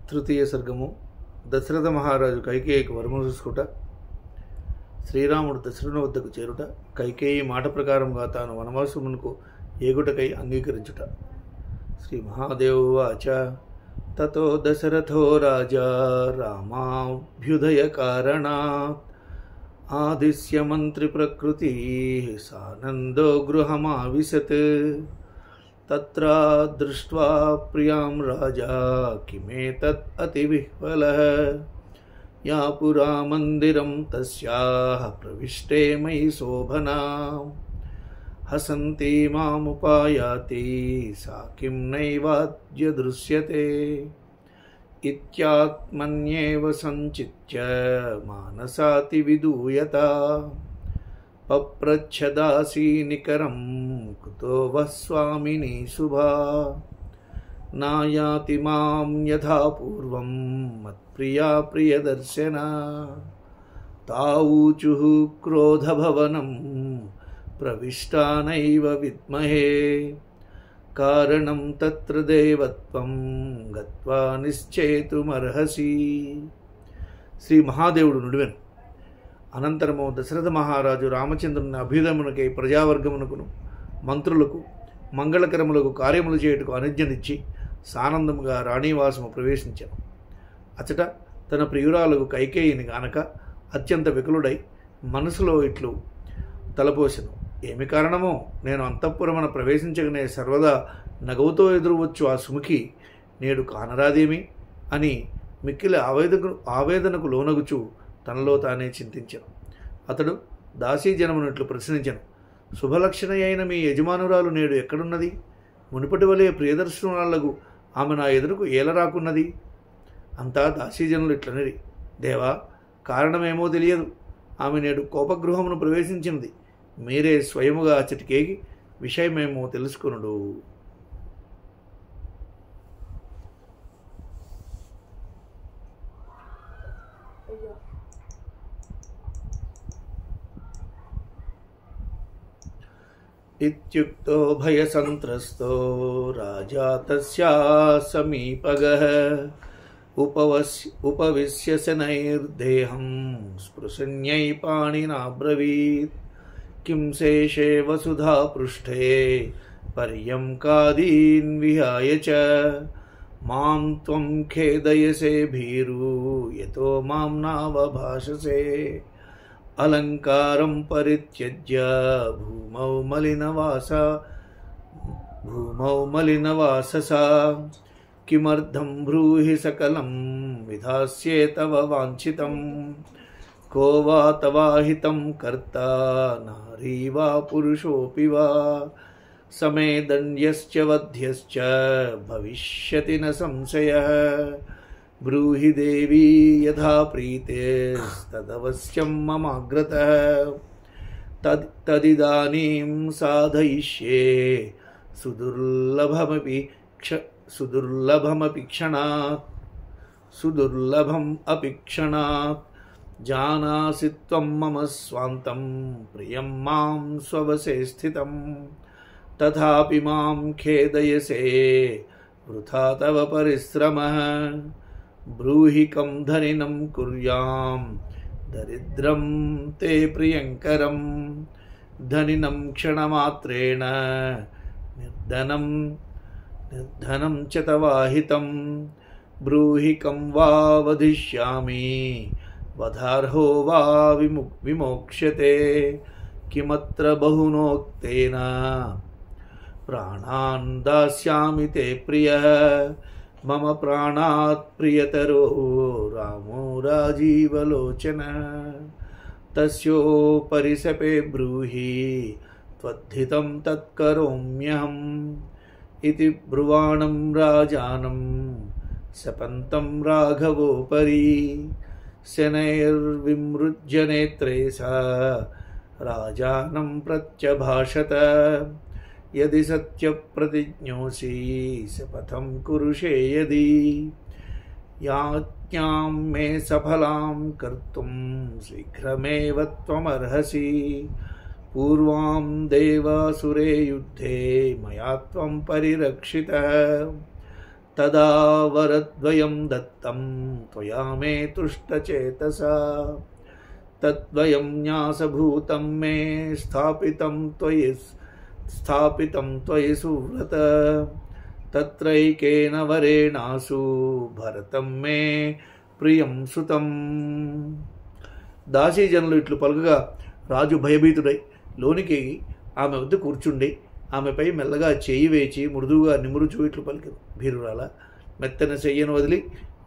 తృతీయ సర్గము. దశరథ మహారాజు కైకేయికి వరము చూసుకుట, శ్రీరాముడు దశరథుని వద్దకు చేరుట, కైకేయి మాట ప్రకారంగా తాను వనవాసమునకు ఏగుటకై అంగీకరించుట. శ్రీ మహాదేవవాచ తతో దశరథో రాజా రామాభ్యుదయ కారణాత్ ఆదిశ్య మంత్రి ప్రకృతి సానందో గృహమావిశత్. తత్ర దృష్ట్వా ప్రియాం రాజా కిమేతత్ అతివిహ్వలః యా పురా మందిరం తస్యాః ప్రవిష్టే మయి శోభనా హసంతి మాముపాయాతి సా కిం నైవాద్య దృశ్యతే ఇత్యాత్మన్యేవ సంచిత్య మానసాతి విదూయత పప్రచ్ఛదాసీనికరం కుతో వః స్వామిని శుభా నాయాతి మాం యథా పూర్వం మత్ప్రియా ప్రియదర్శన. తావూచుః క్రోధభవనం ప్రవిష్టా నైవ విద్మహే కారణం తత్ర దేవత్వం గత్వా నిశ్చేతుమర్హసి. శ్రీ మహాదేవుడు నుడివెను. అనంతరము దశరథ మహారాజు రామచంద్రుని అభ్యుదమునకై ప్రజావర్గమునకును మంత్రులకు మంగళకరములకు కార్యములు చేయుటకు అనుజ్ఞనిచ్చి సానందముగా రాణివాసము ప్రవేశించాను. అచట తన ప్రియురాలకు కైకేయిని గానక అత్యంత వికలుడై మనసులో ఇట్లు తలపోసెను. ఏమి కారణమో నేను అంతఃపురమున ప్రవేశించగానే సర్వదా నగవుతో ఎదురువచ్చు ఆ సుముఖి నేడు కానరాదేమి అని మిక్కిలి ఆవేదనకు లోనగుచు తనలో తానే చింతించెను. అతడు దాసీజనమునట్లు ప్రశ్నించెను. శుభలక్షణ అయిన మీ యజమానురాలు నేడు ఎక్కడున్నది? మునుపటి వలె ప్రియదర్శనాలకు ఆమె నా ఎదురుకు ఏల రాకున్నది? అంతా దాసీజనులు ఇట్లనిరి. దేవా, కారణమేమో తెలియదు. ఆమె నేడు కోపగృహమును ప్రవేశించినది. మీరే స్వయముగా అచ్చటికేగి విషయమేమో తెలుసుకొనుడు. ఇత్యుక్తో భయసంత్రస్తో రాజా తస్యా సమీపగః ఉపవిశ్య శనైర్దేహం స్పృశన్యై పాణినాబ్రవీత్ కిం శేషే వసుధా పృష్ఠే పర్యంకాదీన్ విహాయ చ మాం త్వం ఖేదయసే భీరు యతో మాం నావభాషసే అలంకారం పరిత్యజ్య భూమౌ మలినవాససా కిమర్థం బ్రూహి సకలం విధాస్యే తవ వాంఛితం కో వా తవాహితం కర్తా నారీ వా పురుషోపి వా సమే దండ్యశ్చ వధ్యశ్చ భవిష్యతి న సంశయః బ్రూహి దేవీ యథా ప్రీతేస్తదవశ్యం మమాగ్రతః తదిదానీం సాధయిష్యే సుదుర్లభం అపి క్షణాత్ జానాసి త్వం మమ స్వాంతం ప్రియం మాం స్వవసే స్థితం తథాపి మాం ఖేదయసే వృథా తవ పరిశ్రమః బ్రూహి కం ధనినం కుర్యాం దరిద్రం తే ప్రియంకరం ధనినం క్షణమాత్రేణ నిర్ధనం చ తవాహితం బ్రూహి కం వా వధిష్యామి వధార్హో వా విమోక్ష్యతే కిమత్ర బహునోక్తేన ప్రాణాన్ దాస్యామి తే ప్రియః మమ ప్రాణాత్ ప్రియతరో రామో రాజీవలోచన తస్యోపరి శపే బ్రూహి త్వద్ధితం తత్కరోమ్యహం ఇతి బ్రువాణం రాజానం శపంతం రాఘవోపరి శనైర్విమృజ్య నేత్రే సా రాజానం ప్రత్యభాషత యది సత్యప్రతిజ్ఞోసి శపథం కురుషే యది యాజ్ఞాం మే సఫలాం కర్తుం శీఘ్రమేవ త్వమర్హసి పూర్వాం దేవాసురే యుద్ధే మయా త్వం పరిరక్షితః తదా వరద్వయం దత్తం త్వయా మే తుష్టచేతసా తద్వయం న్యాసభూతం మే స్థాపితం త్వయి సువ్రత తత్రైకేన వరేణాసు భరతం మే ప్రియం సుతం. దాసీజనులు ఇట్లు పలుకగా రాజు భయభీతుడై లోనికి ఆమె వద్ద కూర్చుండి ఆమెపై మెల్లగా చేయి వేచి మృదువుగా నిమురుచు ఇట్లు పలికెను. భీరురాల, మెత్తన చెయ్యను వదిలి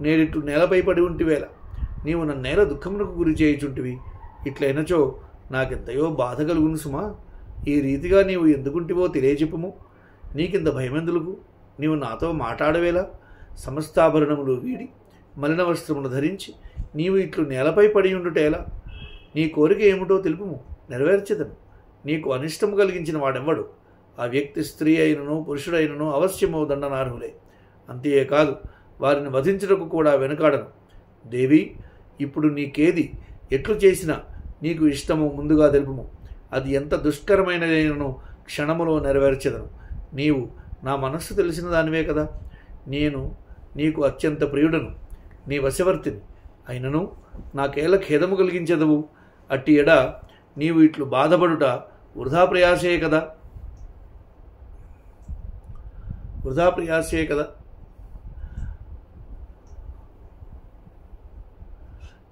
నేడిట్లు నేలపై పడి ఉంటివేళ నీవు నన్నేల దుఃఖమునకు గురి చేయుచుంటివి. ఇట్లైనచో నాకెంతయో బాధ కలుగును సుమా. ఈ రీతిగా నీవు ఎందుకుంటివో తెలియచెప్పుము. నీకింత భయమెందులకు? నీవు నాతో మాట్లాడవేలా? సమస్తాభరణములు వీడి మలిన వస్త్రమును ధరించి నీవు ఇట్లు నేలపై పడి ఉండుటేలా? నీ కోరిక ఏమిటో తెలుపుము, నెరవేర్చెదను. నీకు అనిష్టము కలిగించిన వాడెవ్వడు? ఆ వ్యక్తి స్త్రీ అయినను పురుషుడైనను అవశ్యమో దండనార్హులే. అంతేకాదు వారిని వధించుటకు కూడా వెనుకాడను. దేవి, ఇప్పుడు నీకేది ఎట్లు చేసినా నీకు ఇష్టము ముందుగా తెలుపుము. అది ఎంత దుష్కరమైనదైనను క్షణములో నెరవేర్చెదను. నీవు నా మనస్సు తెలిసిన దానివే కదా. నేను నీకు అత్యంత ప్రియుడను, నీ వశవర్తిని. అయినను నాకేల ఖేదము కలిగించెదవు. అట్టి ఎడ నీవు ఇట్లు బాధపడుట వృధా ప్రయాసే కదా.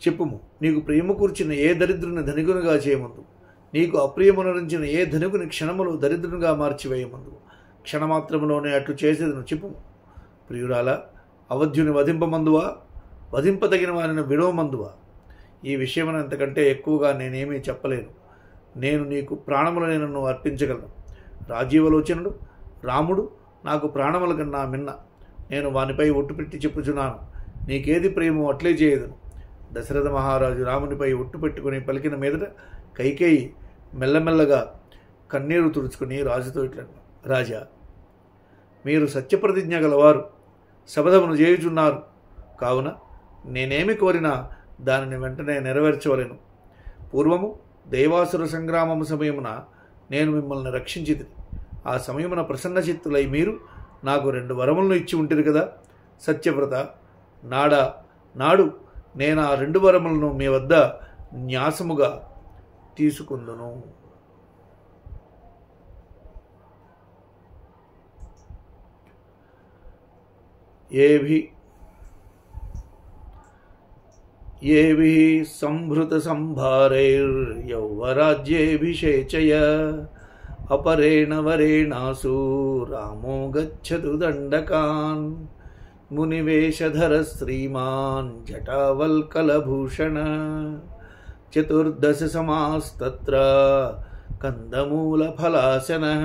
చెప్పుము, నీకు ప్రియము కూర్చిన ఏ దరిద్రుని ధనికునిగా చేయమందు, నీకు అప్రియమునరించిన ఏ ధనికుని క్షణములు దరిద్రునిగా మార్చివేయమందు. క్షణమాత్రములోనే అట్లు చేసేదను. చెప్పుము. ప్రియురాల, అవధ్యుని వధింపమందువా, వధింపదగిన వారిని విడవమందువా? ఈ విషయమున అంతకంటే ఎక్కువగా నేనేమీ చెప్పలేను. నేను నీకు ప్రాణములనే నన్ను అర్పించగలను. రాజీవలోచనుడు రాముడు నాకు ప్రాణముల కన్నా మిన్న. నేను వానిపై ఒట్టు పెట్టి చెప్పుచున్నాను. నీకేది ప్రేమో అట్లే చేయదును. దశరథ మహారాజు రామునిపై ఒట్టు పెట్టుకుని పలికిన మీదట కైకేయి మెల్లమెల్లగా కన్నీరు తుడుచుకుని రాజుతో ఇట్లా, రాజా, మీరు సత్యప్రతిజ్ఞ గలవారు, శపథమును చేయుచున్నారు. కావున నేనేమి కోరినా దానిని వెంటనే నెరవేర్చవలెను. పూర్వము దైవాసుర సంగ్రామము సమయమున నేను మిమ్మల్ని రక్షించితిని. ఆ సమయమున ప్రసన్నచిత్తులై మీరు నాకు 2 వరములను ఇచ్చి ఉంటిరి కదా. సత్యవ్రత, నాడు నేను ఆ 2 వరములను మీ వద్ద న్యాసముగా తీసుకుందును. ఏభి సంభృత సంభారైర్యౌవరాజ్యేభిషేచయ అపరేణ వరేణాసు రామో గచ్చతు దండకాన్ మునివేషధర శ్రీమాన్ జటావల్కలభూషణ 14 సమాస్తత్ర కందమూలఫలాసనః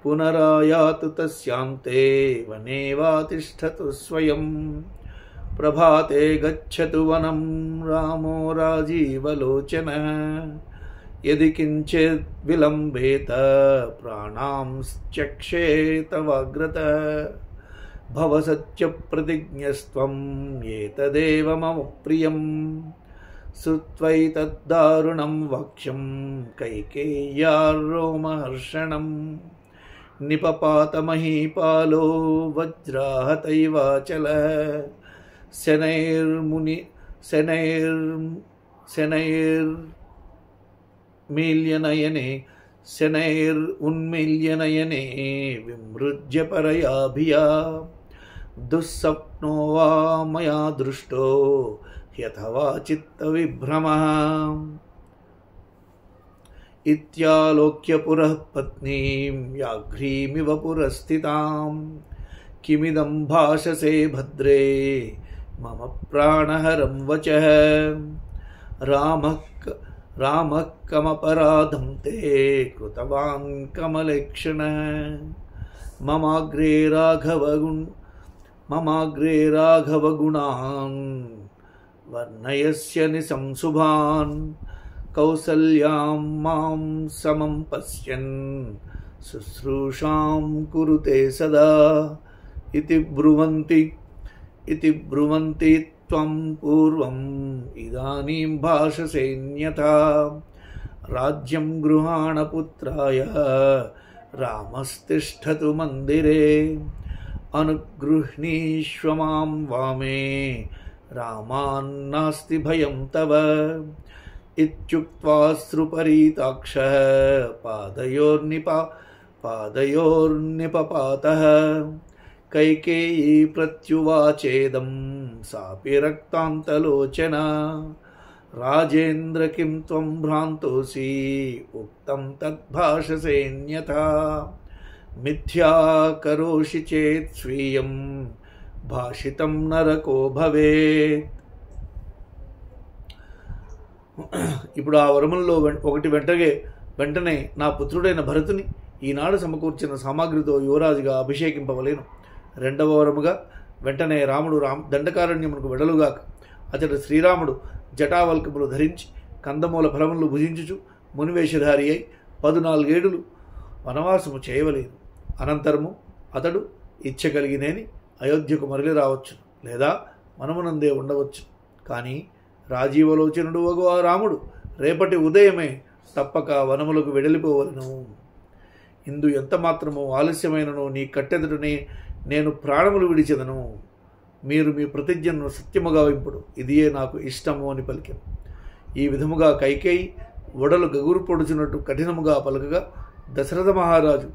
పునరాయాతు తస్యాంతే వనేవాతిష్ఠతు స్వయం ప్రభాతే గచ్చతు వనం రామో రాజీవలోచనః యది కించిత్ విలంబేత ప్రాణాంశ్చక్షేత వాగ్రతః భవ సత్యప్రతిజ్ఞస్త్వం ఏతదేవ మమ ప్రియం శ్రుత్వైతద్దారుణం వక్ష్యం కైకేయ్యారోమహర్షణం నిపపాత మహీపాలో వజ్రాహతైవాచలః శనైరున్మీల్యనయనే విమృజ్య పరయాభియా దుస్సప్నో వా మయా దృష్టో హ్యథవా చిత్తవిభ్రమః ఇత్యాలోక్య పురః పత్నీం వ్యాఘ్రీమివ పురస్థితాం కిమిదం భాషసే భద్రే మమ ప్రాణహరం వచః రామః కమపరాధం తే కృతవాన్ కమలేక్షణః మమాగ్రే రాఘవగుణాన్ వర్ణయస్య నిసంశుభాన్ కౌసల్యాం మాం సమం పశ్యన్ శుశ్రూషాం కురుతే సదా ఇతి బ్రువంతి త్వం పూర్వం ఇదానీం భాషసేన్యథా రాజ్యం గృహాణ పుత్రాయ రామస్తిష్ఠతు మందిరే అనుగృహ్ణీష్వ మాం వామే రామాన్నాస్తి భయం తవ ఇత్యుక్త్వాశ్రుపరీతాక్షః పాదయోర్నిపపాతః కైకేయీ ప్రత్యువాచేదం సాపి రక్తాంతలోచనా రాజేంద్ర కిం త్వం భ్రాంతోసి ఉక్తం తద్భాషసేన్యథా మిథ్యా కరోషి చేత్ స్వీయం భాషితం నరకో భవేత్. ఇప్పుడు ఆ వరములలో ఒకటి వెంటనే నా పుత్రుడైన భరతుని ఈనాడు సమకూర్చిన సామాగ్రితో యువరాజుగా అభిషేకింపవలేను. రెండవ వరముగా వెంటనే రాముడు దండకారణ్యమునకు వెడలుగాక అతడు శ్రీరాముడు జటావల్కములు ధరించి కందమూల ఫలములు భుజించుచు మునివేషధారి అయి 14 ఏడులు వనవాసము చేయవలేను. అనంతరము అతడు ఇచ్చ కలిగినేని అయోధ్యకు మరలి రావచ్చు, లేదా మనమునందే ఉండవచ్చు. కానీ రాజీవలోచనుడు వగు ఆ రాముడు రేపటి ఉదయమే తప్పక వనములకు వెడలిపోవలను. ఇందు ఎంత మాత్రము ఆలస్యమైనను నీ కట్టెదుటనే నేను ప్రాణములు విడిచెదను. మీరు మీ ప్రతిజ్ఞను సత్యముగా వింపుడు, ఇదియే నాకు ఇష్టము అని పలికెను. ఈ విధముగా కైకేయి ఒడలు గగురు పొడుచున్నట్టు కఠినముగా పలకగా దశరథ మహారాజు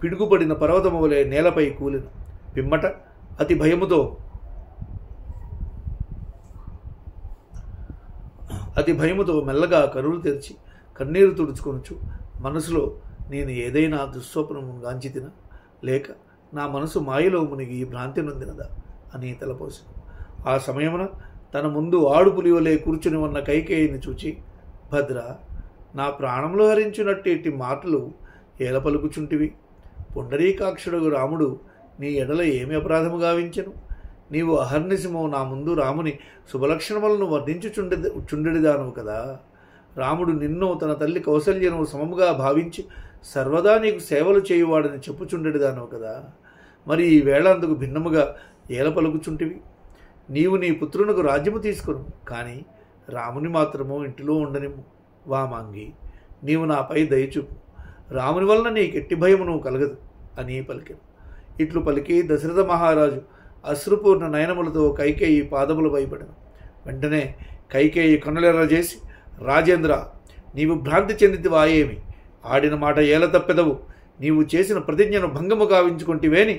పిడుగుపడిన పర్వతము వలె నేలపై కూలెను. పిమ్మట అతి భయముతో మెల్లగా కరువులు తెరిచి కన్నీరు తుడుచుకొనుచు మనసులో నేను ఏదైనా దుస్వప్నము గాంచితినా, లేక నా మనసు మాయలో మునిగి భ్రాంతి నొందినదా అని తలపోసాను. ఆ సమయమున తన ముందు ఆడు పులివలే కూర్చుని ఉన్న కైకేయిని చూచి, భద్ర, నా ప్రాణంలో హరించునట్టి మాటలు ఏల పలుకుచుంటివి? పుండరీకాక్షుడు రాముడు నీ ఎడల ఏమి అపరాధము గావించెను? నీవు అహర్నిశమో నా ముందు రాముని శుభలక్షణములను వర్ణించుచుండెడిదానవు కదా. రాముడు నిన్ను తన తల్లి కౌసల్యను సమముగా భావించి సర్వదా నీకు సేవలు చేయువాడని చెప్పుచుండెడిదానవు కదా. మరి ఈ వేళ అందుకు భిన్నముగా ఏల పలుకుచుంటివి? నీవు నీ పుత్రునకు రాజ్యము తీసుకును, కానీ రాముని మాత్రము ఇంటిలో ఉండనిము. వామాంగి, నీవు నాపై దయచూపు, రాముని వలన నీకెట్టి భయమును కలగదు అని పలికెను. ఇట్లు పలికి దశరథ మహారాజు అశ్రుపూర్ణ నయనములతో కైకేయి పాదములు భయపడను. వెంటనే కైకేయి కన్నులెర్రజేసి, రాజేంద్ర, నీవు భ్రాంతి చెందితివా ఏమి? ఆడిన మాట ఏల తప్పెదవు. నీవు చేసిన ప్రతిజ్ఞను భంగము గావించుకొంటివేని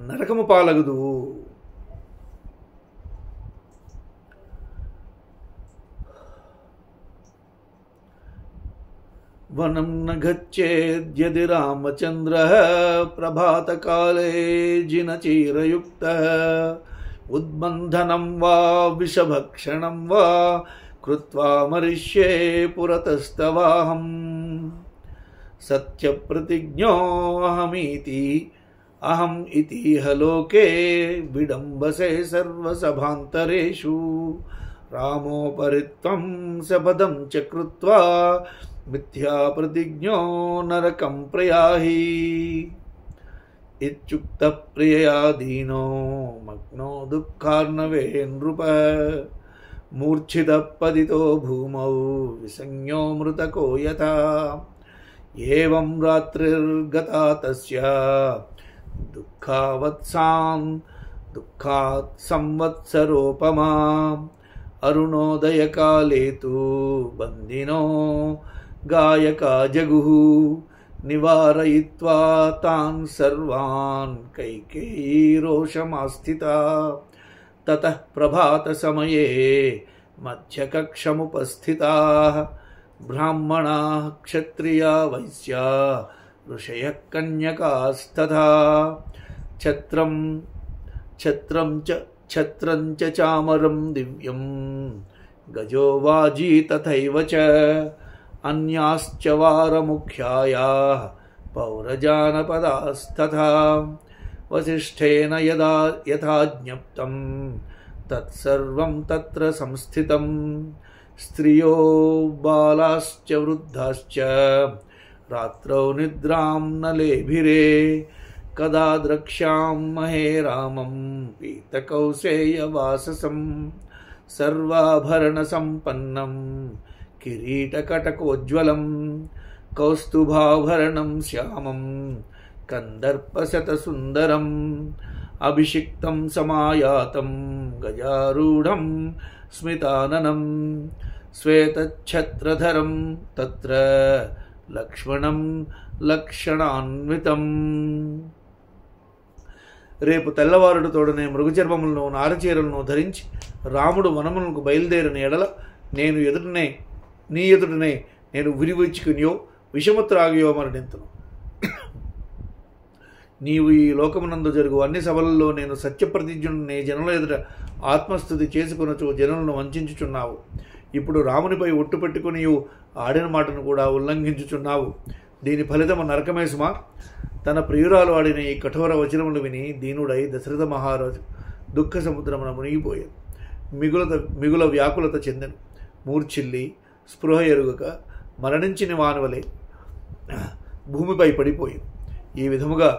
నరకము పాలగదు. వనం న గచ్చేద్యది రామచంద్రః ప్రభాతకాలే జినచీరయుక్తః ఉద్బంధనం వా విషభక్షణం వా కృత్వా మరిష్యే పురతస్తవాహం సత్యప్రతిజ్ఞో అహం ఇతిహ లోకే విడంబసే సర్వసభాంతరేషు రామోపరిత్వం శపథం చ కృత్వా మిథ్యా ప్రతిజ్ఞో నరకం ప్రయాహి ఇత్యుక్త ప్రియయా దీనో మగ్నో దుఃఖార్ణవే నృప మూర్ఛిత పతితో భూమౌ విసంజ్ఞో మృతకో యథా ఏవం రాత్రిర్గతా తస్య దుఃఖాత్ సంవత్సరోపమా అరుణోదయకాలే తు బందినో గాయకా జగుః నివారయిత్వా తాన్ సర్వాన్ కైకేయీ రోషమాస్థితా తతః ప్రభాత సమయే మధ్యకక్షముపస్థితాః బ్రాహ్మణాః క్షత్రియా వైశ్యా ఋషయః కన్యకాస్తథా ఛత్రం చ చామరం దివ్యం గజో వాజీ తథైవ చ అన్యాశ్చ వారముఖ్యాయాః పౌరజానపదాస్తథా వసిష్ఠేన యథా జ్ఞప్తం తత్సర్వం తత్ర సంస్థితం స్త్రియో బాలాశ్చ వృద్ధాశ్చ రాత్రౌ నిద్రాం న లేభిరే కదా ద్రక్ష్యామహే రామం పీతకౌసేయవాససం సర్వాభరణ సంపన్నం కిరీటకటకోజ్వలం కౌస్తుభాభరణం శ్యామం కందర్పశతసుందరం అభిషిక్తం సమాయాతం గజారూఢం స్మితాననం శ్వేతఛత్రధరం తత్ర లక్ష్మణం లక్షణాన్వితం. రేపు తెల్లవారుడుతోడనే మృగచర్మములను నారచీరలను ధరించి రాముడు వనములకు బయలుదేరిన ఎడల నేను నీ ఎదుటనే నేను ఉరివిచ్చుకునియో విషముత్రాగియో మరణింతును. నీవు ఈ లోకమునందు జరుగు అన్ని సభలలో నేను సత్యప్రతిజ్ఞుడిని జనుల ఎదుట ఆత్మస్థుతి చేసుకునచు జనులను వంచుచున్నావు. ఇప్పుడు రామునిపై ఒట్టు పెట్టుకుని ఆడిన మాటను కూడా ఉల్లంఘించుచున్నావు. దీని ఫలితము నరకమే సుమా. తన ప్రియురాలు ఆడిన ఈ కఠోర వచనములు విని దీనుడై దశరథ మహారాజు దుఃఖ సముద్రమున మునిగిపోయాడు. మిగుల వ్యాకులత చెందెను. మూర్ఛిల్లి స్పృహ ఎరుగక మరణించిన వానవలే భూమిపై పడిపోయింది. ఈ విధముగా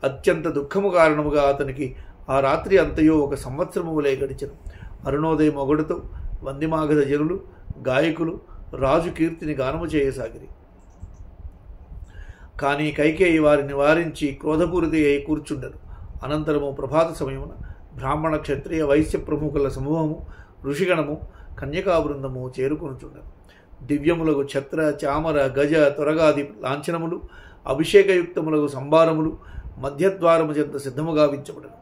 అత్యంత దుఃఖము కారణముగా అతనికి ఆ రాత్రి అంతయో 1 సంవత్సరము వలె గడిచెను. అరుణోదయ మొగడుతో వందిమాగధ జనులు గాయకులు రాజు కీర్తిని గానము చేయసాగిరి. కానీ కైకేయి వారిని వారించి క్రోధపూరిత అయి కూర్చుండరు. అనంతరము ప్రభాత సమయమున బ్రాహ్మణ క్షత్రియ వైశ్య ప్రముఖుల సమూహము ఋషిగణము కన్యకా బృందము చేరుకొనుచుండరు. దివ్యములకు ఛత్ర చామర గజ త్వరగాది లాంఛనములు అభిషేకయుక్తములకు సంభారములు మధ్యద్వారము చెంత సిద్ధముగా వించబడను.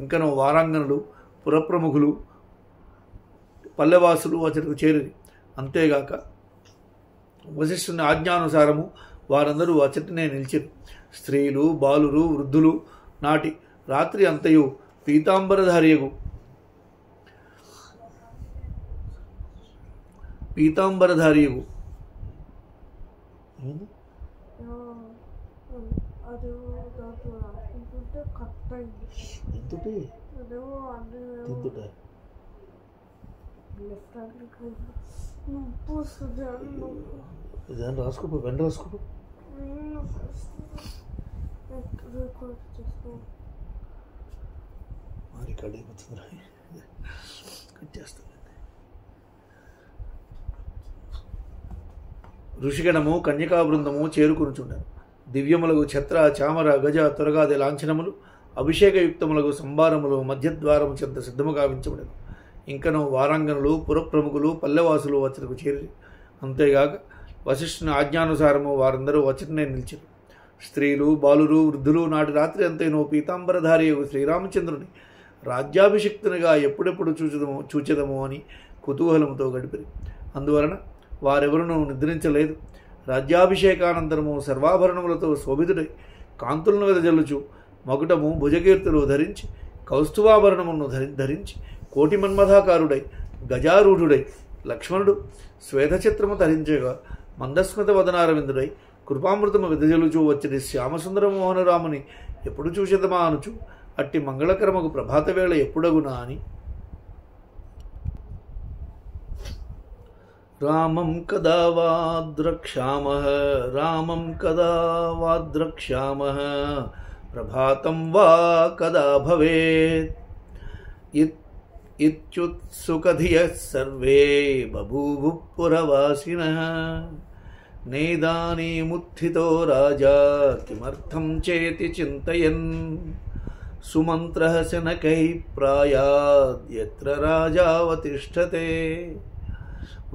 ఇంకనో వారాంగనులు పురప్రముఖులు పల్లెవాసులు అతడికి చేరిరి. అంతేగాక వశిష్ఠుని ఆజ్ఞానుసారము వారందరూ అచటినే నిలిచిరు. స్త్రీలు బాలురు వృద్ధులు నాటి రాత్రి అంతయు పీతాంబరధారియగు రాసుకో వెంట రాసుకో ఋషిగణము కన్యకా బృందము చేరుకునుచుండరు. దివ్యములకు ఛత్ర చామర గజ త్వరగాది లాంఛనములు అభిషేకయుక్తములకు సంభారములు మధ్యద్వారము చెంత సిద్ధము గావించబడను. ఇంకనూ వారాంగనులు పురప్రముఖులు పల్లెవాసులు అతనికి చేరి. అంతేగాక వశిష్ఠుని ఆజ్ఞానుసారము వారందరూ అచటనే నిలిచారు. స్త్రీలు బాలురు వృద్ధులు నాటి రాత్రి అంతేనో పీతాంబరధారి శ్రీరామచంద్రుని రాజ్యాభిషిక్తునిగా ఎప్పుడెప్పుడు చూచెదము అని కుతూహలముతో గడిపిరి. అందువలన వారెవరునూ నిద్రించలేదు. రాజ్యాభిషేకానంతరము సర్వాభరణములతో శోభితుడై కాంతులను వెదజల్లుచు మకుటము భుజకీర్తులు ధరించి కౌస్తుభాభరణమును ధరించి కోటి మన్మథాకారుడై గజారూఢుడై లక్ష్మణుడు శ్వేతచిత్రము ధరించగా మందస్మిత వదనారవిందుడై కృపామృతము వెదజల్లుచూ వచ్చి శ్యామసుందర మోహనరాముని ఎప్పుడు చూసేదమా అనుచు అట్టి మంగళకరమకు ప్రభాత వేళ ఎప్పుడగునా అని రామం కదా వాద్రక్ష్యామః ప్రభాతం వా కదా భవేత్ ఇత్యుత్సుకధియః సర్వే బభూవుః పురవాసినః నేదానీముత్థితో రాజా కిమర్థం చేతి చింతయన్ సుమంత్రః శనకైః ప్రాయాద్యత్ర రాజావతిష్ఠతే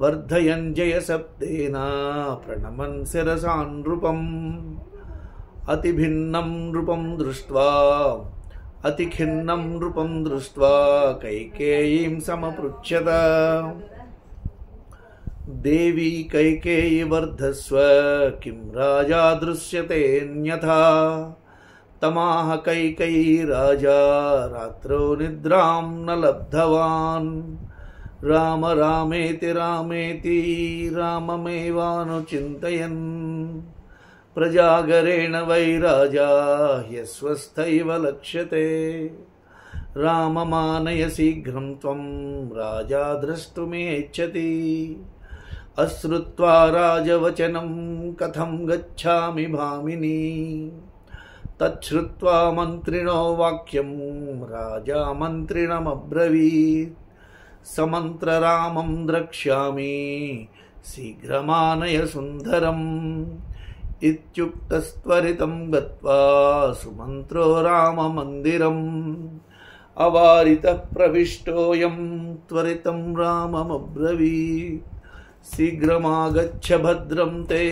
వర్ధయన్ జయశబ్దేన ప్రణమన్ శిరసా నృపం అతిభిన్నం నృపం దృష్ట్వా అతిఖిన్నం నృపం దృష్ట్వా కైకేయీం సమపృచ్ఛత దేవీ కైకేయీ వర్ధస్వ కిం రాజా దృశ్యతేన్యథా తమాహ కైకేయీ రాజా రాత్రో నిద్రాం న లబ్ధవాన్ రామ రామేతి రామేతి రామమేవానుచింతయన్ ప్రజాగరేణ వై రాజా హ్యస్వస్థైవ లక్ష్యతే రామమానయ శీఘ్రం త్వం రాజా ద్రష్టుమేచ్చతి అశ్రుత్వా రాజవచనం కథం గచ్ఛామి భామిని తచ్ఛ్రుత్వా మంత్రిణో వాక్యం రాజా మంత్రిణమబ్రవీత్ సమంత్రరామం ద్రక్ష్యామి శీఘ్రమానయ సుందరం ఇత్యుక్తస్త్వరితం గత్వా సుమంత్రో రామమందిరం అవారితః ప్రవిష్టోయం త్వరితం రామమబ్రవీత్ శీఘ్రమాగచ్చ భద్రం తే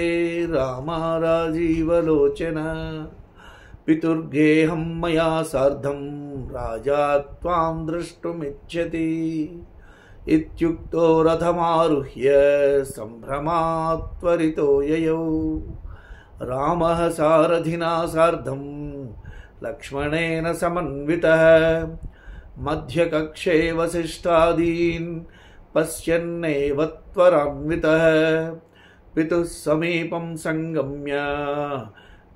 రామ రాజీవలోచన పితుర్గేహం మయా సార్ధం రాజా త్వాం ద్రష్టుమిచ్చతి ఇత్యుక్తో రథమారుహ్య సంభ్రమాత్ త్వరితో యయౌ రామః సారథినా సార్ధం లక్ష్మణేన సమన్వితః మధ్యకక్షే వసిష్ఠాదీన్ పశ్యన్నేవ త్వరాన్వితః పితుః సమీపం సంగమ్య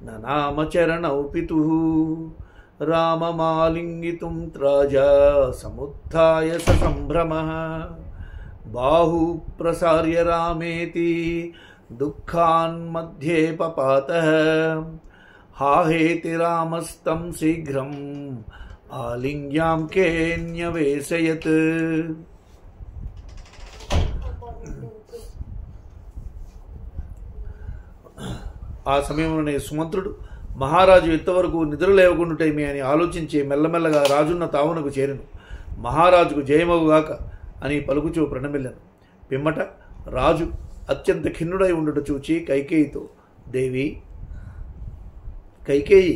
ననామ చరణౌ పితుః రామమాలింగితుం రాజా సముత్థాయ ససంభ్రమః బాహు ప్రసార్య రామేతి దుఃఖాన్मध्ये పపాతః హాహేతి రామస్తం శీఘ్రం ఆలింగ్యాం కేన్యవేశయత్. ఆ సమయంలోనే సుమంత్రుడు మహారాజు ఇంతవరకు నిద్ర లేవకుండుటేమి అని ఆలోచించి మెల్లమెల్లగా రాజున్న తావునకు చేరెను. మహారాజుకు జయమగుగాక అని పలుకుచూ ప్రణమిల్లెను. పిమ్మట రాజు అత్యంత ఖిన్నుడై ఉండుట చూచి కైకేయితో, దేవి కైకేయి,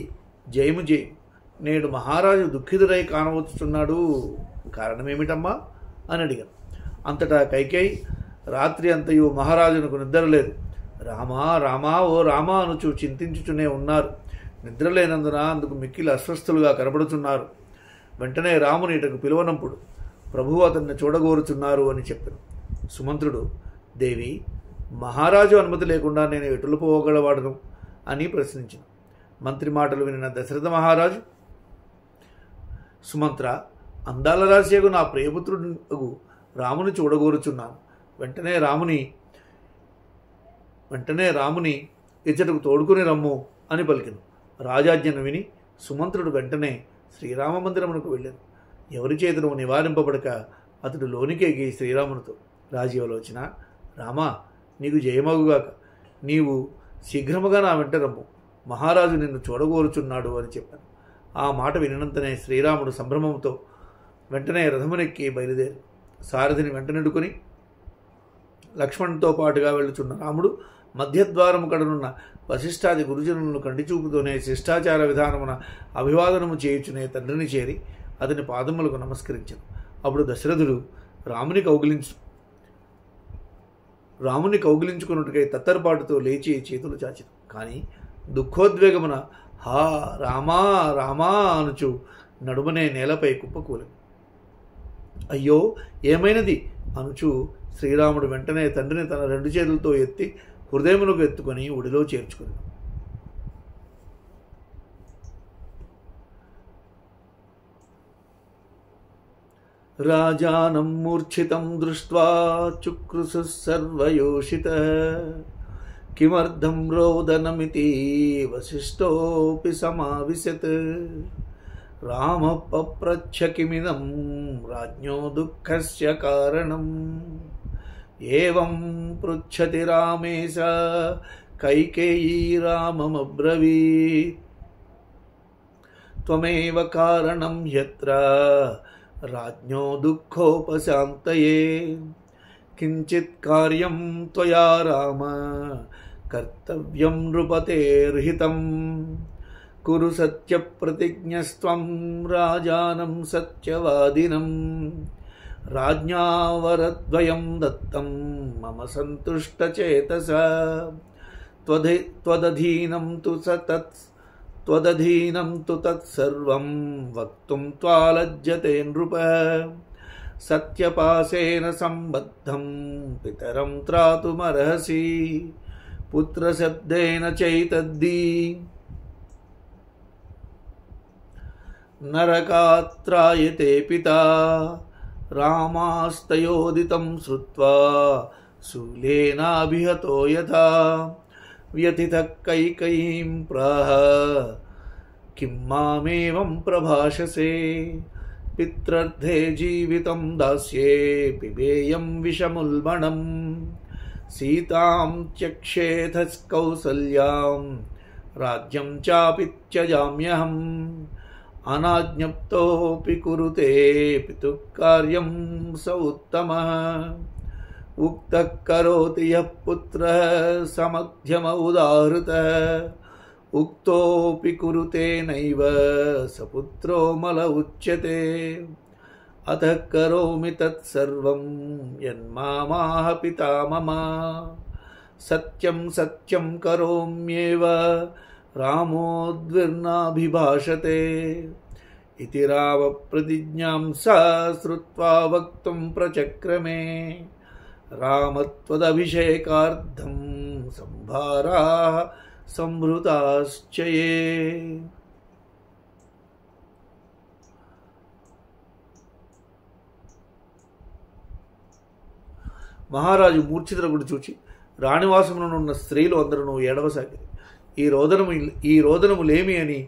జయము జయము, నేడు మహారాజు దుఃఖితుడై కానవచ్చుచున్నాడు, కారణమేమిటమ్మా అని అడిగాను. అంతటా కైకేయి, రాత్రి అంతయు మహారాజునకు నిద్రలేదు. రామా రామా ఓ రామా అనుచు చింతించుచునే ఉన్నారు. నిద్రలేనందున అందుకు మిక్కిలి అస్వస్థులుగా కనబడుచున్నారు. వెంటనే రాముని ఇటకు పిలువనంపుడు, ప్రభువు అతన్ని చూడగోరుచున్నారు అని చెప్పాను. సుమంత్రుడు, దేవి మహారాజు అనుమతి లేకుండా నేను ఎటులు పోగలవాడను అని ప్రశ్నించాను. మంత్రి మాటలు వినిన దశరథ మహారాజు, సుమంత్ర, అందాల రాశియకు నా ప్రియపుత్రుడు రాముని చూడగోరుచున్నాను. వెంటనే రాముని ఇచ్చటకు తోడుకుని రమ్ము అని పలికెను. రాజాజ్ఞను విని సుమంత్రుడు వెంటనే శ్రీరామ మందిరమునకు వెళ్ళాను. ఎవరి చేతను నివారింపబడక అతడు లోనికెగి శ్రీరామునితో, రాజీవలోచన, రామా నీకు జయమగుగాక, నీవు శీఘ్రముగా నా వెంట రమ్ము, మహారాజు నిన్ను చూడగోరుచున్నాడు అని చెప్పాను. ఆ మాట వినినంతనే శ్రీరాముడు సంభ్రమంతో వెంటనే రథమునెక్కి బయలుదేరి సారథిని వెంటనెడుకుని లక్ష్మణునితో పాటుగా వెళ్ళుచున్న రాముడు మధ్యద్వారము కడనున్న వశిష్ఠాది గురుజనులను కంటిచూపుతోనే శిష్టాచార విధానమున అభివాదనము చేయుచునే తండ్రిని చేరి అతని పాదములకు నమస్కరించాను. అప్పుడు దశరథుడు రాముని కౌగిలించుకున్నట్టుకై తత్తరపాటుతో లేచి చేతులు చాచెను. కానీ దుఃఖోద్వేగమున హా రామా రామా అనుచు నడుమనే నేలపై కుప్పకూలెను. అయ్యో ఏమైనది అనుచు శ్రీరాముడు వెంటనే తండ్రిని తన రెండు చేతులతో ఎత్తి హృదయమునకు ఎత్తుకొని ఒడిలో చేర్చుకుని, రాజానం మూర్ఛితం దృష్ట్వా చుక్రుసు సర్వయోషితః కిమర్థం రోదనమితి వశిష్ఠోపి సమావిశత్ రామః పప్రచ్ఛ కిమిదం రాజ్ఞో దుఃఖస్య కారణం ఏవం పృచ్ఛతి రామేశ కైకేయీ రామమబ్రవీత్ త్వమేవ కారణం యత్ర రాజ్ఞో దుఃఖోపశాంతయే కించిత్ కార్యం త్వయా రామ కర్తవ్యం నృపతేర్హితం కురు సత్యప్రతిజ్ఞస్త్వం రాజానం సత్యవాదినం రాజ్ఞా వరద్వయం దత్తం మమ సంతుష్టచేతసా త్వదధీనం తు తత్సర్వం వక్తుం త్వాలజ్జతే నృపః సత్యపాసేన సంబద్ధం పితరం త్రాతుమర్హసి పుత్రశబ్దేన చైతద్దీ నరకాత్రాయతే పితా రామాస్తయోదితం శ్రుత్వా శూలేనాభిహతో యథా వ్యథితః కైకేయీం ప్రాహ కిం మామేవం ప్రభాషసే పిత్రర్థే జీవితం దాస్యే పిబేయం విషముల్బణం సీతాం త్యక్షేథ కౌసల్యాం రాజ్యం చాపి త్యజామ్యహం అనాజ్ఞప్తోపి కురుతే పితుః కార్యం స ఉత్తమః ఉక్తః కరోతి యః పుత్రః సమధ్యమ ఉదాహృతః ఉక్తోపి కురుతే నైవ స పుత్రో మల ఉచ్యతే అతః కరోమి తత్సర్వం యన్మామాహ పితా మమ సత్యం సత్యం కరోమ్యేవ రామోద్విర్నాభిభాషతే ఇతి రామ ప్రతిజ్ఞాం స శ్రుత్వా వక్తుం ప్రచక్రమే రామత్వదభిషేకార్థం సంభారాః సంభృతాశ్చయే. మహారాజు మూర్ఛితులను చూచి రాణివాసమునున్న స్త్రీలు అందరూ ఏడవసాగిరి. ఈ రోదనములేమి అని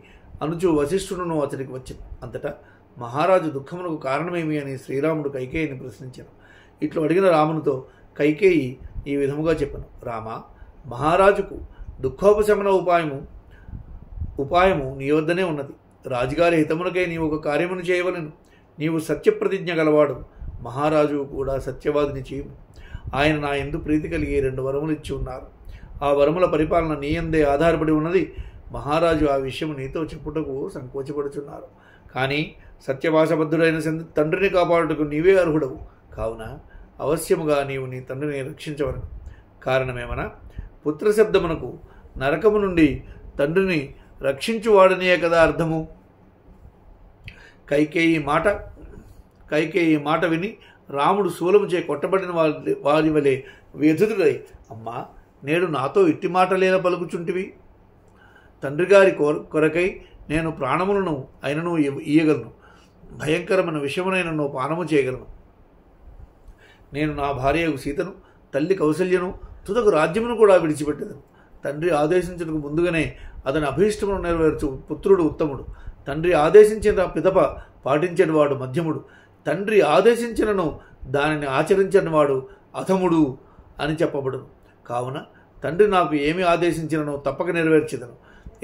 అనుచు వశిష్ఠుడును అతడికి వచ్చింది. అంతటా మహారాజు దుఃఖమునకు కారణమేమి అని శ్రీరాముడు కైకేయిని ప్రశ్నించాను. ఇట్లు అడిగిన రామునితో కైకేయి ఈ విధముగా చెప్పాను. రామ, మహారాజుకు దుఃఖోపశమన ఉపాయము నీ వద్దనే ఉన్నది. రాజుగారి హితమునకై నీవు ఒక కార్యమును చేయవలెను. నీవు సత్యప్రతిజ్ఞ గలవాడు. మహారాజు కూడా సత్యవాదిని చేయము. ఆయన నా యందు ప్రీతి కలిగి 2 వరములు ఇచ్చి ఉన్నారు. ఆ వరముల పరిపాలన నీ యందే ఆధారపడి ఉన్నది. మహారాజు ఆ విషయము నీతో చెప్పుటకు సంకోచపడుచున్నారు. కానీ సత్యవాసబద్ధుడైన తండ్రిని కాపాడుటకు నీవే అర్హుడవు. కావున అవశ్యముగా నీవు నీ తండ్రిని రక్షించవలను. కారణమేమనా, పుత్రశబ్దమునకు నరకము నుండి తండ్రిని రక్షించువాడనియే కదా అర్థము. కైకేయి మాట విని రాముడు శూలముచే కొట్టబడిన వారి వలె వ్యథితుడై, అమ్మా, నేడు నాతో ఇట్టి మాటలేలా పలుకుచుంటివి? తండ్రి గారి కొరకై నేను ప్రాణములను అయినను ఇయ్యగలను. భయంకరమైన విషయమునైనను పానము చేయగలను. నేను నా భార్యకు సీతను, తల్లి కౌసల్యను, తుదకు రాజ్యమును కూడా విడిచిపెట్టేదను. తండ్రి ఆదేశించడానికి ముందుగానే అతని అభీష్టమును నెరవేర్చు పుత్రుడు ఉత్తముడు. తండ్రి ఆదేశించిన పిదప పాటించని వాడు మధ్యముడు. తండ్రి ఆదేశించినను దానిని ఆచరించని వాడు అధముడు అని చెప్పబడును. కావున తండ్రి నాకు ఏమి ఆదేశించిననో తప్పక నెరవేర్చెదను.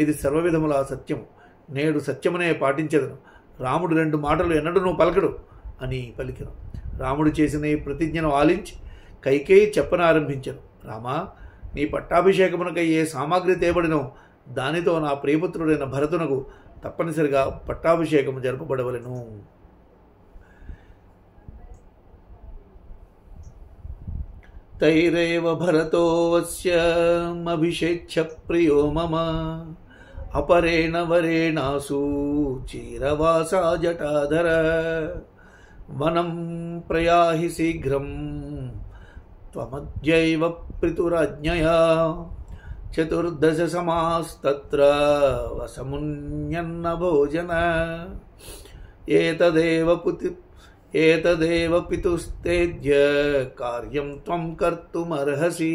ఇది సర్వవిధముల సత్యము. నేడు సత్యమునే పాటించెదను. రాముడు 2 మాటలు ఎన్నడూ పలకడు అని పలికెను. రాముడు చేసిన ఈ ప్రతిజ్ఞను ఆలించి కైకేయి చెప్పనారంభించెను. రామా, నీ పట్టాభిషేకమునకై ఏ సామాగ్రి తేబడినో దానితో నా ప్రియపుత్రుడైన భరతునకు తప్పనిసరిగా పట్టాభిషేకము జరపబడవలెను. తైరేవ భరతో వశ్యమభిషేచ్ఛ ప్రియో మమ అపరేణ వరేణాసు చీరవాసా జటాధర వనం ప్రయాహి శీఘ్రం త్వమద్యైవ పితురాజ్ఞయా చతుర్దశ సమాస్తత్ర వసమున్యన్న భోజన ఏతదేవ పితుస్తేజ్య కార్యం త్వం కర్తుమర్హసి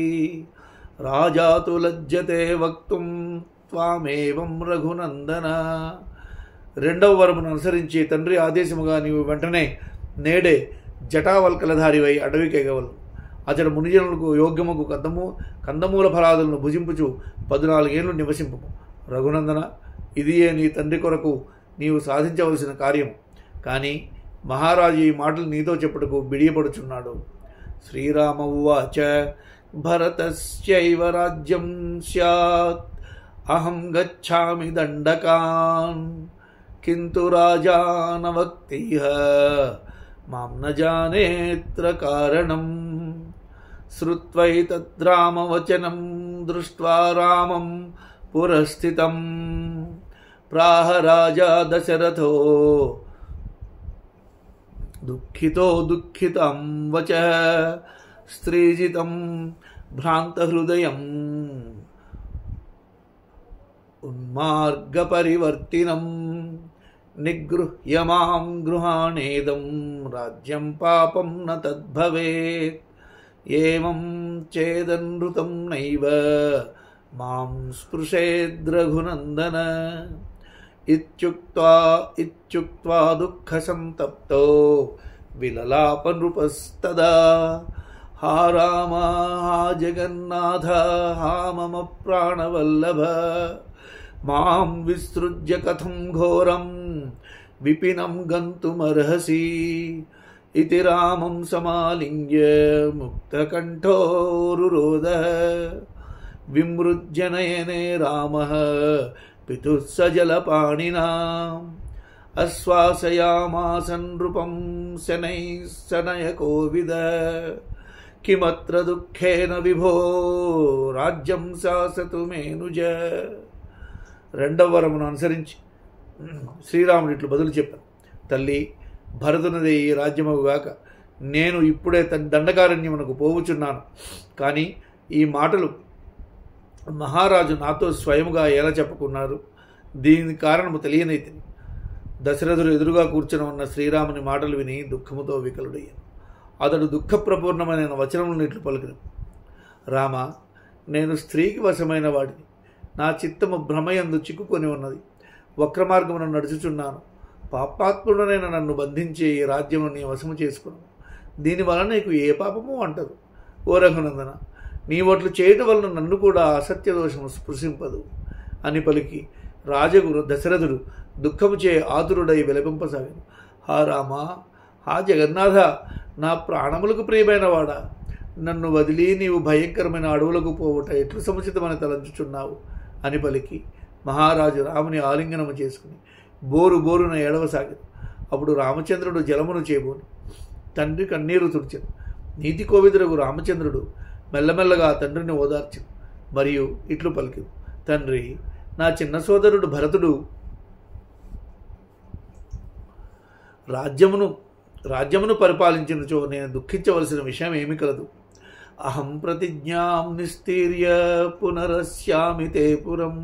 రాజా తు లజ్జతే వక్తుం త్వామేవం రఘునందన. 2వ వరమును అనుసరించి తండ్రి ఆదేశముగా నీవు వెంటనే నేడే జటావల్కలధారివై అడవికి ఎగవలను. అతడు మునిజనులకు యోగ్యముకు కందమూల ఫలాదులను భుజింపుచు 14 ఏళ్ళు నివసింపు. రఘునందన, ఇదియే నీ తండ్రి కొరకు నీవు సాధించవలసిన కార్యము. కానీ మహారాజు ఈ మాటలు నీతో చెప్పుటకు బిడియపడుచున్నాడు. శ్రీరామ ఉవాచ భరతస్యైవ రాజ్యం స్యాత్ అహం గచ్ఛామి దండకాన్ కింతు రాజా న వక్తిహ మాం న జానేత్ర కారణం. శ్రుత్వైతద్రామవచనం దృష్ట్వా రామం పురస్థితం ప్రాహ రాజా దశరథో దుఃఖితం వచః స్త్రీజితం భ్రాంతహృదయం ఉన్మార్గపరివర్తినం నిగృహ్య మాం గృహాణేదం రాజ్యం పాపం న తద్భవేత్ ఏవం చేదనృతం నైవ మాం స్పృశేద్రఘునందన. ఇత్యుక్త్వా దుఃఖసంతప్తో విలలాప నృపస్తదా హా రామ హా జగన్నాథ హా మమ ప్రాణవల్లభ మాం విసృజ్య కథం ఘోరం విపినం గంతుమర్హసి ఇతి రామం సమాలింగ్య ముక్తకంఠోరురోధ విమృజ్యనయనే రామః పితుః సజలపాణినా అశ్వాసయామాస నృపం శనైః శనయకోవిద కిమత్ర దుఃఖేన విభో రాజ్యం శాసతు మేనుజ. రెండవ వరమును అనుసరించి శ్రీరాముడు ఇట్లు బదులు చెప్పాను. తల్లి, భరతునిదే ఈ రాజ్యమగుగాక. నేను ఇప్పుడే దండకారణ్యమునకు పోవుచున్నాను. కానీ ఈ మాటలు మహారాజు నాతో స్వయముగా ఎలా చెప్పుకున్నారు? దీని కారణము తెలియనైతిని. దశరథుడు ఎదురుగా కూర్చుని ఉన్న శ్రీరాముని మాటలు విని దుఃఖముతో వికలుడయ్యాను. అతడు దుఃఖప్రపూర్ణమైన వచనములను ఇట్లు పలికిన. రామ, నేను స్త్రీకి వశమైన వాడిని. నా చిత్తము భ్రమయందు చిక్కుకొని ఉన్నది. వక్రమార్గమును నడుచుచున్నాను. పాపాత్ముడనైన నన్ను బంధించి ఈ రాజ్యమును నీ వశము చేసుకున్నాను. దీనివలన నీకు ఏ పాపము అంటదు. ఓ రఘునందన, నీ ఒట్లు చేయటం వలన నన్ను కూడా అసత్య దోషము స్పృశింపదు అని పలికి రాజగురు దశరథుడు దుఃఖముచే ఆతురుడై విలపింపసాగాను. హా రామ, హా జగన్నాథ, నా ప్రాణములకు ప్రియమైన వాడా, నన్ను వదిలి నీవు భయంకరమైన అడవులకు పోవుట ఎట్లు సముచితమని తలంచుచున్నావు అని పలికి మహారాజు రాముని ఆలింగనము చేసుకుని బోరు బోరున ఏడవసాగాను. అప్పుడు రామచంద్రుడు జలమును చేబోని తండ్రి కన్నీరు తుడిచాను. నీతి కోవిదురగు రామచంద్రుడు మెల్లమెల్లగా తండ్రిని ఓదార్చాను. మరియు ఇట్లు పలికి, తండ్రి, నా చిన్న సోదరుడు భరతుడు రాజ్యమును పరిపాలించినచో నేను దుఃఖించవలసిన విషయం ఏమి కలదు. అహం ప్రతిజ్ఞాం నిస్తీర్య పునరస్యామి తే పురం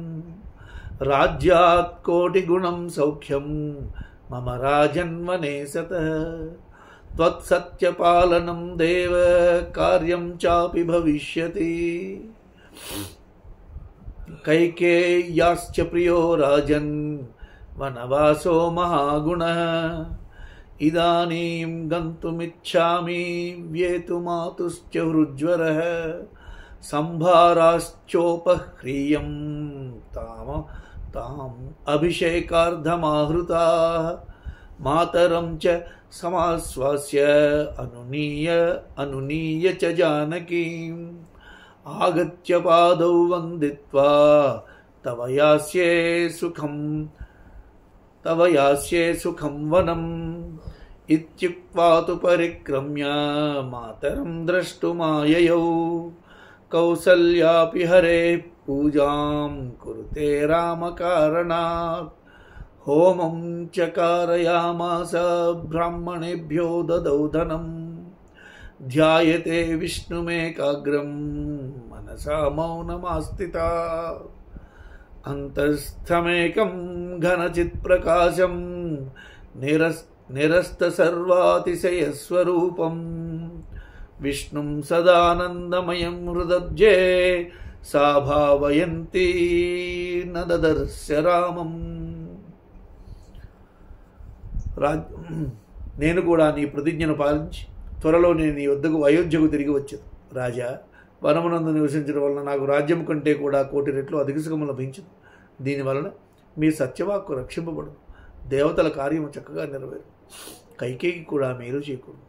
రాజ్యాత్ కోటి గుణం సౌఖ్యం మమ రాజన్వనే సతః త్వత్సత్యపాలనం దేవ కార్యం చాపి భవిష్యతి. కైకేయ్యాశ్చ ప్రియో రాజన్ వనవాసో మహాగుణః ఇదానీం గంతుమిచ్ఛామి వ్యేతుమాతుశ్చ హృజ్వరః సంభారాశ్చోపహ్రీయం తాం అభిషేకార్థమాహృతాః మాతరం చ సమాశ్వాస్య అనునీయ చ జానకీం ఆగత్య పాదౌ వందిత్వా తవ యాస్యే సుఖం వనం ఇత్యుక్త్వా తు పరిక్రమ్య మాతరం ద్రష్టుమాయయౌ కౌసల్యాపి హరే పూజాం కురుతే రామకారణాత్ హోమం చకారయామాస బ్రాహ్మణేభ్యో దదౌ ధనం ధ్యాయతే విష్ణుమేకాగ్రం మనసా మౌనమాస్థితా అంతస్థమేకం ఘనచిత్ప్రకాశం నిరస్త సర్వాతిశయస్వరూపం విష్ణుం సదానందమయం హృదబ్జే సా భావయంతి నదదర్శ రామం. నేను కూడా నీ ప్రతిజ్ఞను పాలించి త్వరలో నేను నీ వద్దకు అయోధ్యకు తిరిగి వచ్చాను. రాజా, వనమునందు నివసించడం వలన నాకు రాజ్యం కంటే కూడా 1,000 రెట్లు అధిక సుఖము లభించదు. దీనివలన మీ సత్యవాక్కు రక్షింపబడు. దేవతల కార్యము చక్కగా నెరవేరు. కైకేయికి కూడా మేలు చేకూరు.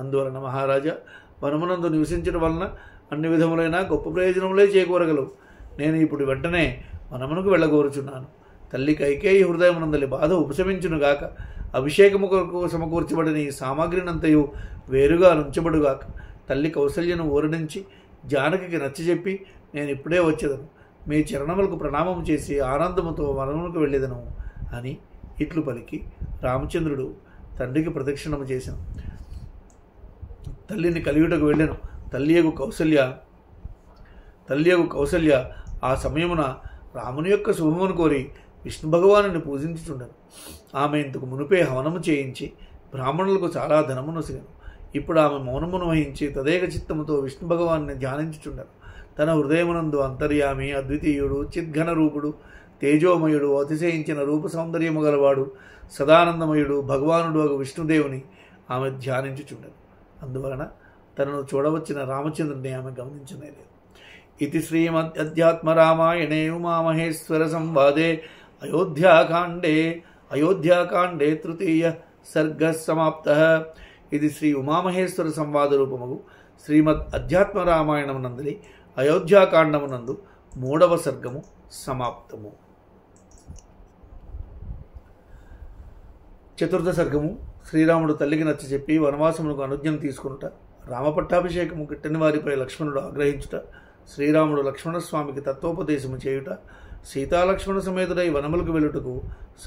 అందువలన మహారాజా, వనమునందు నివసించడం వలన అన్ని విధములైన గొప్ప ప్రయోజనములే చేకూరగలవు. నేను ఇప్పుడు వెంటనే వనమునకు వెళ్ళగోరుచున్నాను. తల్లి కైకేయి హృదయమునందలి బాధ ఉపశమించునుగాక. అభిషేకము కొరకు సమకూర్చబడిన ఈ సామాగ్రినంతయు వేరుగా నుంచబడుగాక. తల్లి కౌసల్యను ఊరడించి జానకికి నచ్చజెప్పి నేను ఇప్పుడే వచ్చేదను. మీ చరణములకు ప్రణామం చేసి ఆనందముతో వనమునకు వెళ్ళేదను అని ఇట్లు పలికి రామచంద్రుడు తండ్రికి ప్రదక్షిణము చేశాను. తల్లిని కలియుటకు వెళ్ళాను. తల్లియగు కౌసల్య ఆ సమయమున రాముని యొక్క శుభమును కోరి విష్ణు భగవానుని పూజించుచుండను. ఆమె ఇంతకు మునుపే హవనము చేయించి బ్రాహ్మణులకు చాలా ధనమునొసగను. ఇప్పుడు ఆమె మౌనమును వహించి తదేక చిత్తముతో విష్ణు భగవాన్ని ధ్యానించుచుండను. తన హృదయమునందు అంతర్యామి, అద్వితీయుడు, చిద్ఘన రూపుడు, తేజోమయుడు, అతిశయించిన రూప సౌందర్యము గలవాడు, సదానందమయుడు భగవానుడు అగు విష్ణుదేవుని ఆమె ధ్యానించుచుండను. అందువలన తనను చూడవచ్చిన రామచంద్రుని ఆమె గమనించనేలేదు. ఇది శ్రీమదధ్యాత్మరామాయణే ఉమామహేశ్వర సంవాదే అయోధ్యాకాండే తృతీయ సర్గ సమాప్త. ఇది శ్రీ ఉమామహేశ్వర సంవాద రూపముగు శ్రీమద్ అధ్యాత్మరామాయణమునందలి అయోధ్యాకాండమునందు 3వ సర్గము సమాప్తము. చతుర్థ సర్గము శ్రీరాముడు తల్లికి నచ్చ చెప్పి వనవాసమునకు అనుజ్ఞను తీసుకునుట, రామపట్టాభిషేకము గిట్టని వారిపై లక్ష్మణుడు ఆగ్రహించుట, శ్రీరాముడు లక్ష్మణస్వామికి తత్వోపదేశము చేయుట, సీతాలక్ష్మణ సమేతుడై వనములకు వెళ్ళుటకు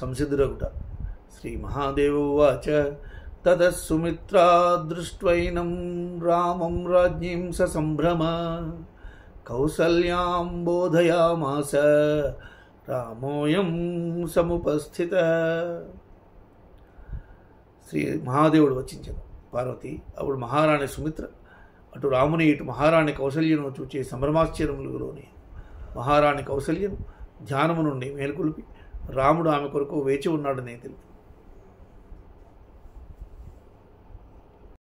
సంసిద్ధుడగుట. శ్రీ మహాదేవ ఉవాచ తదస్సుమిత్రా దృష్ట్వైనం రామం రాజ్ఞీం ససంభ్రమ కౌసల్యాం బోధయామాస రామోయం సముపస్థిత. శ్రీ మహాదేవుడు వచించాడు. పార్వతి అప్పుడు మహారాణి సుమిత్ర అటు రాముని ఇటు మహారాణి కౌసల్యను చూచే సంభ్రమాశ్చర్యములలోని మహారాణి కౌసల్యను ధ్యానము నుండి మేల్కొల్పి రాముడు ఆమె కొరకు వేచి ఉన్నాడని తెలుపు.